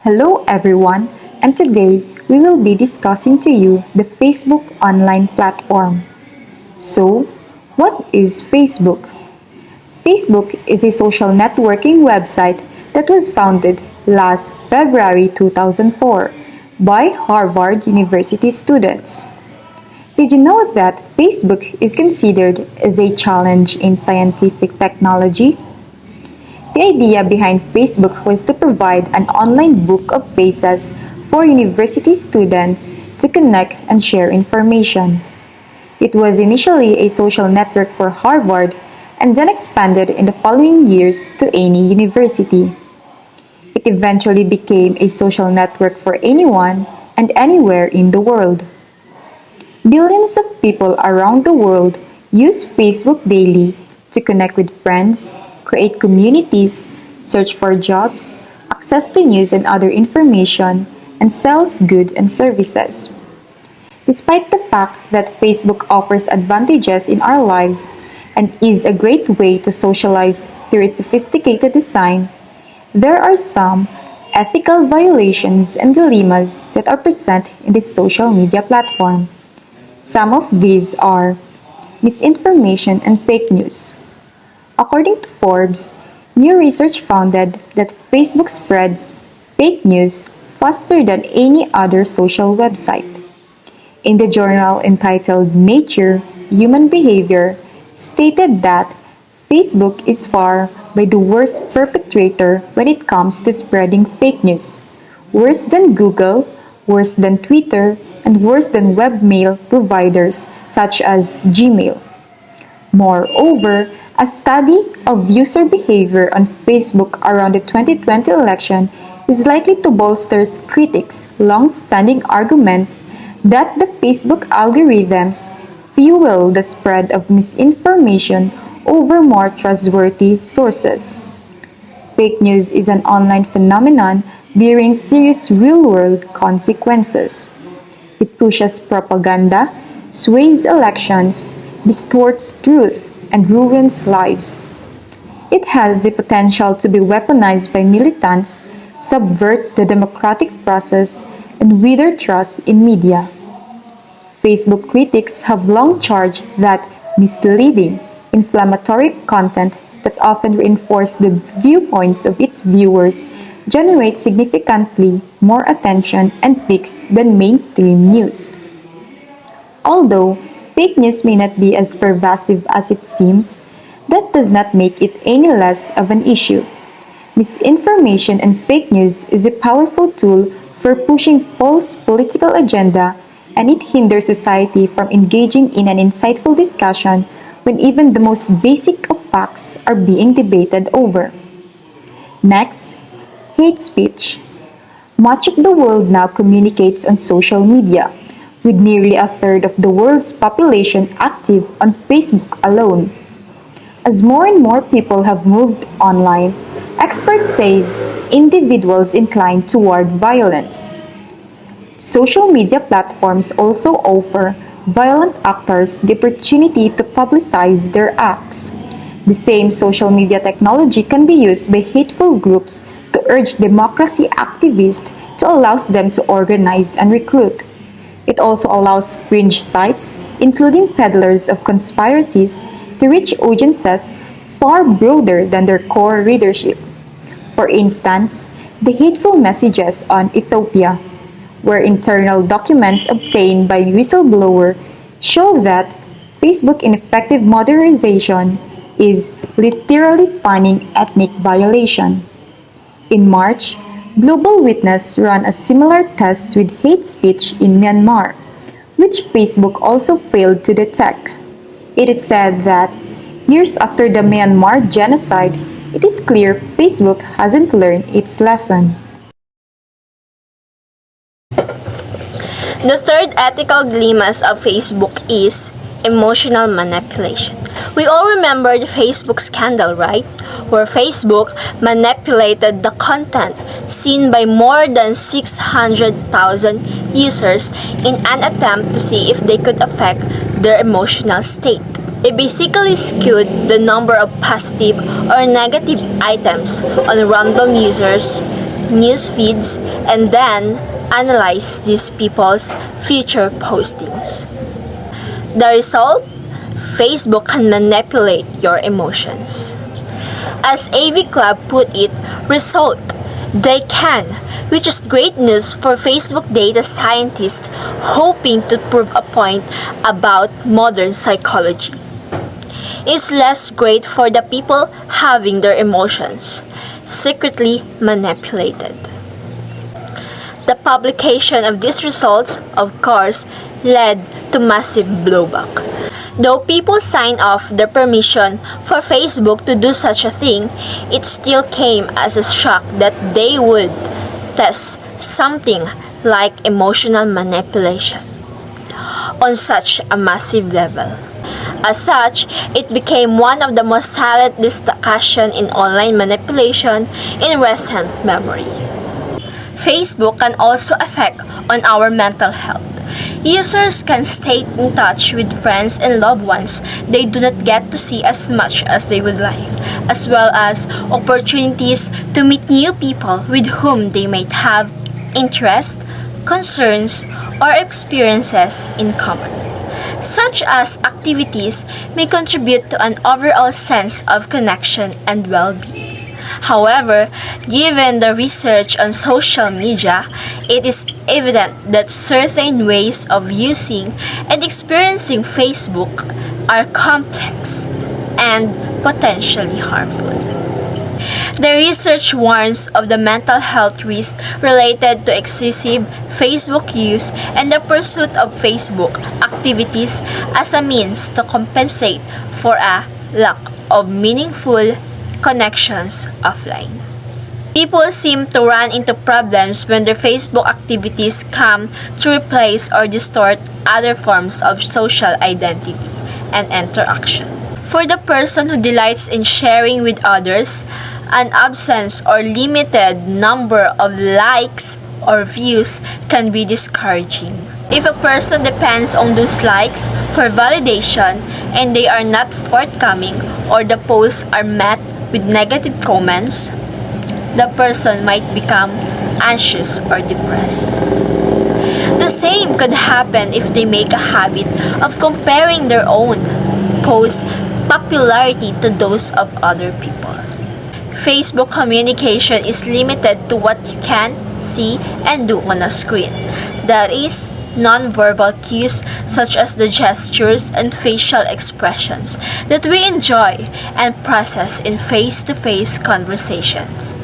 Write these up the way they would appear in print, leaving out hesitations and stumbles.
Hello everyone, and today we will be discussing to you the Facebook online platform. So, what is Facebook? Facebook is a social networking website that was founded last February 2004 by Harvard University students. Did you know that Facebook is considered as a challenge in scientific technology? The idea behind Facebook was to provide an online book of faces for university students to connect and share information. It was initially a social network for Harvard and then expanded in the following years to any university. It eventually became a social network for anyone and anywhere in the world. Billions of people around the world use Facebook daily to connect with friends, create communities, search for jobs, access the news and other information, and sells goods and services. Despite the fact that Facebook offers advantages in our lives and is a great way to socialize through its sophisticated design, there are some ethical violations and dilemmas that are present in this social media platform. Some of these are misinformation and fake news. According to Forbes, new research found that Facebook spreads fake news faster than any other social website. In the journal entitled Nature, Human Behavior, stated that Facebook is far by the worst perpetrator when it comes to spreading fake news, worse than Google, worse than Twitter, and worse than webmail providers such as Gmail. Moreover, a study of user behavior on Facebook around the 2020 election is likely to bolster critics' long-standing arguments that the Facebook algorithms fuel the spread of misinformation over more trustworthy sources. Fake news is an online phenomenon bearing serious real-world consequences. It pushes propaganda, sways elections, distorts truth, and ruins lives. It has the potential to be weaponized by militants, subvert the democratic process, and wither trust in media. Facebook critics have long charged that misleading, inflammatory content that often reinforces the viewpoints of its viewers generates significantly more attention and clicks than mainstream news. Although fake news may not be as pervasive as it seems, that does not make it any less of an issue. Misinformation and fake news is a powerful tool for pushing false political agenda, and it hinders society from engaging in an insightful discussion when even the most basic of facts are being debated over. Next, hate speech. Much of the world now communicates on social media, with nearly a third of the world's population active on Facebook alone. As more and more people have moved online, experts say individuals incline toward violence. Social media platforms also offer violent actors the opportunity to publicize their acts. The same social media technology can be used by hateful groups to urge democracy activists to allow them to organize and recruit. It also allows fringe sites, including peddlers of conspiracies, to reach audiences far broader than their core readership. For instance, the hateful messages on Ethiopia, where internal documents obtained by whistleblower show that Facebook ineffective modernization is literally funding ethnic violation. In March, Global Witness ran a similar test with hate speech in Myanmar, which Facebook also failed to detect. It is said that years after the Myanmar genocide, it is clear Facebook hasn't learned its lesson. The third ethical dilemmas of Facebook is emotional manipulation. We all remember the Facebook scandal, right? Where Facebook manipulated the content seen by more than 600,000 users in an attempt to see if they could affect their emotional state. It basically skewed the number of positive or negative items on random users news feeds, and then analyze these people's future postings. The result? Facebook can manipulate your emotions. As AV Club put it, result, they can, which is great news for Facebook data scientists hoping to prove a point about modern psychology. It's less great for the people having their emotions secretly manipulated. The publication of these results, of course, led to massive blowback. Though people signed off their permission for Facebook to do such a thing, it still came as a shock that they would test something like emotional manipulation on such a massive level. As such, it became one of the most silent discussions in online manipulation in recent memory. Facebook can also affect on our mental health. Users can stay in touch with friends and loved ones they do not get to see as much as they would like, as well as opportunities to meet new people with whom they might have interests, concerns, or experiences in common. Such as activities may contribute to an overall sense of connection and well-being. However, given the research on social media, it is evident that certain ways of using and experiencing Facebook are complex and potentially harmful. The research warns of the mental health risks related to excessive Facebook use and the pursuit of Facebook activities as a means to compensate for a lack of meaningful connections offline. People seem to run into problems when their Facebook activities come to replace or distort other forms of social identity and interaction. For the person who delights in sharing with others, an absence or limited number of likes or views can be discouraging. If a person depends on those likes for validation and they are not forthcoming or the posts are met with negative comments, the person might become anxious or depressed. The same could happen if they make a habit of comparing their own post popularity to those of other people. Facebook communication is limited to what you can see and do on a screen. That is, non-verbal cues such as the gestures and facial expressions that we enjoy and process in face-to-face conversations,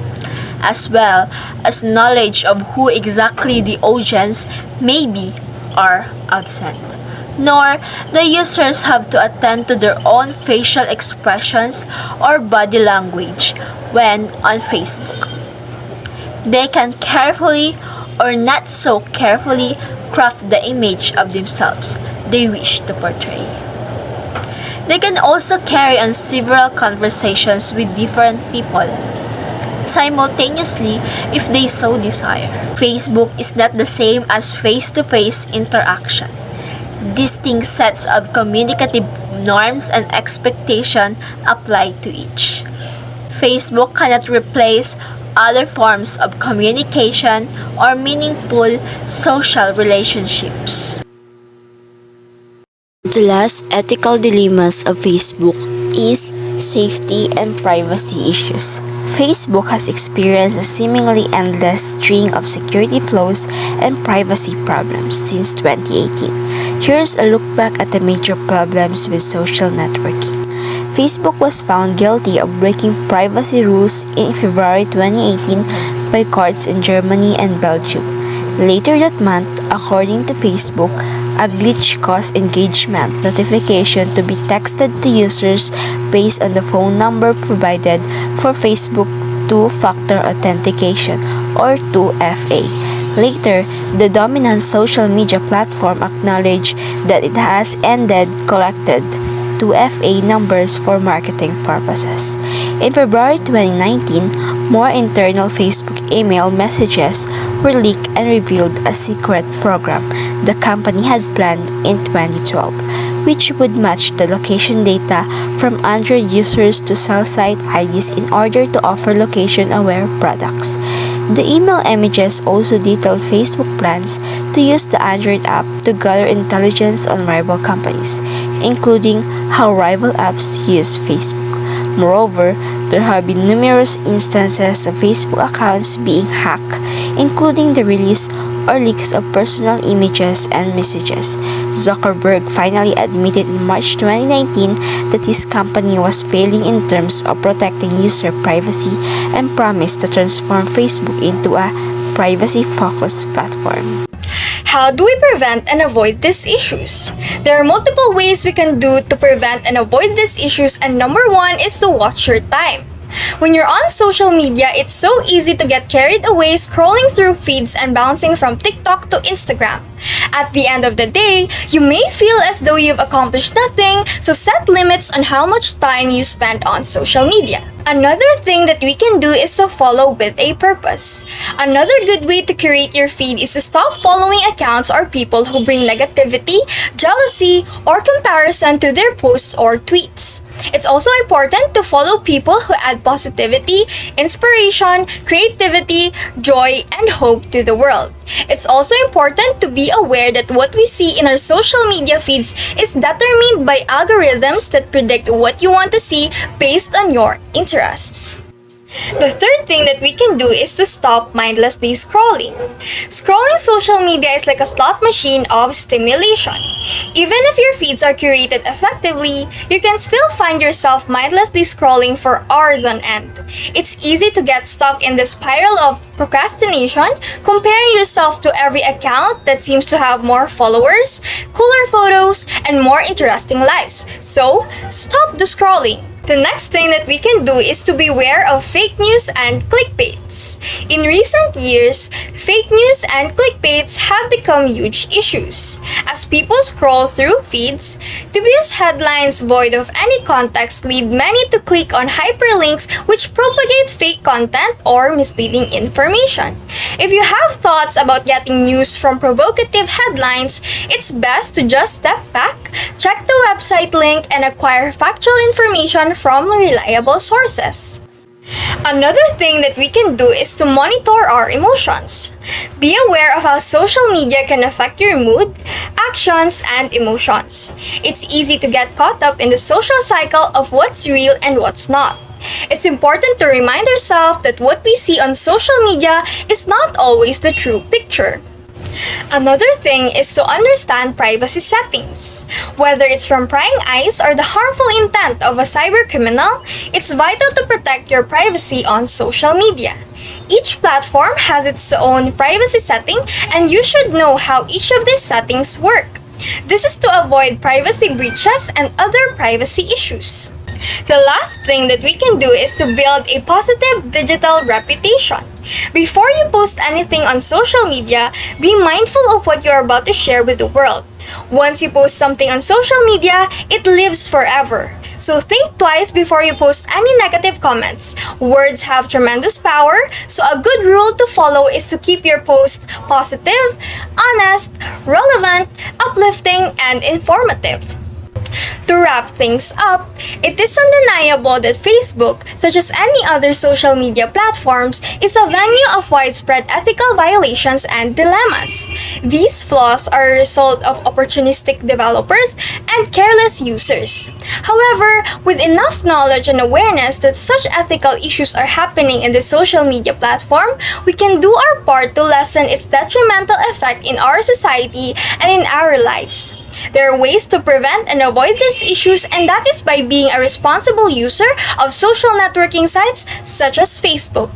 as well as knowledge of who exactly the audience may be are absent. Nor the users have to attend to their own facial expressions or body language when on Facebook. They can carefully or not so carefully craft the image of themselves they wish to portray. They can also carry on several conversations with different people simultaneously if they so desire. Facebook is not the same as face-to-face interaction. Distinct sets of communicative norms and expectations apply to each. Facebook cannot replace other forms of communication or meaningful social relationships. The last ethical dilemmas of Facebook is safety and privacy issues. Facebook has experienced a seemingly endless string of security flaws and privacy problems since 2018. Here's a look back at the major problems with social networking. Facebook was found guilty of breaking privacy rules in February 2018 by courts in Germany and Belgium. Later that month, according to Facebook, a glitch caused engagement notification to be texted to users based on the phone number provided for Facebook two-factor authentication or 2FA. Later, the dominant social media platform acknowledged that it has indeed collected 2FA numbers for marketing purposes. In February 2019, more internal Facebook email messages were leaked and revealed a secret program the company had planned in 2012, which would match the location data from Android users to cell site IDs in order to offer location-aware products. The email images also detailed Facebook plans to use the Android app to gather intelligence on rival companies, including how rival apps use Facebook. Moreover, there have been numerous instances of Facebook accounts being hacked, including the release or leaks of personal images and messages. Zuckerberg finally admitted in March 2019 that his company was failing in terms of protecting user privacy and promised to transform Facebook into a privacy-focused platform. How do we prevent and avoid these issues? There are multiple ways we can do to prevent and avoid these issues, and number one is to watch your time. When you're on social media, it's so easy to get carried away scrolling through feeds and bouncing from TikTok to Instagram. At the end of the day, you may feel as though you've accomplished nothing, so set limits on how much time you spend on social media. Another thing that we can do is to follow with a purpose. Another good way to curate your feed is to stop following accounts or people who bring negativity, jealousy, or comparison to their posts or tweets. It's also important to follow people who add positivity, inspiration, creativity, joy, and hope to the world. It's also important to be aware that what we see in our social media feeds is determined by algorithms that predict what you want to see based on your interests. The third thing that we can do is to stop mindlessly scrolling. Scrolling social media is like a slot machine of stimulation. Even if your feeds are curated effectively, you can still find yourself mindlessly scrolling for hours on end. It's easy to get stuck in the spiral of procrastination, comparing yourself to every account that seems to have more followers, cooler photos, and more interesting lives. So, stop the scrolling. The next thing that we can do is to beware of fake news and clickbaits. In recent years, fake news and clickbaits have become huge issues. As people scroll through feeds, dubious headlines void of any context lead many to click on hyperlinks which propagate fake content or misleading information. If you have thoughts about getting news from provocative headlines, it's best to just step back, check the website link, and acquire factual information from reliable sources. Another thing that we can do is to monitor our emotions. Be aware of how social media can affect your mood, actions, and emotions. It's easy to get caught up in the social cycle of what's real and what's not. It's important to remind ourselves that what we see on social media is not always the true picture. Another thing is to understand privacy settings. Whether it's from prying eyes or the harmful intent of a cybercriminal, it's vital to protect your privacy on social media. Each platform has its own privacy setting, and you should know how each of these settings work. This is to avoid privacy breaches and other privacy issues. The last thing that we can do is to build a positive digital reputation. Before you post anything on social media, be mindful of what you're about to share with the world. Once you post something on social media, it lives forever. So think twice before you post any negative comments. Words have tremendous power, so a good rule to follow is to keep your posts positive, honest, relevant, uplifting, and informative. To wrap things up, it is undeniable that Facebook, such as any other social media platforms, is a venue of widespread ethical violations and dilemmas. These flaws are a result of opportunistic developers and careless users. However, with enough knowledge and awareness that such ethical issues are happening in the social media platform, we can do our part to lessen its detrimental effect in our society and in our lives. There are ways to prevent and avoid these issues, and that is by being a responsible user of social networking sites such as Facebook.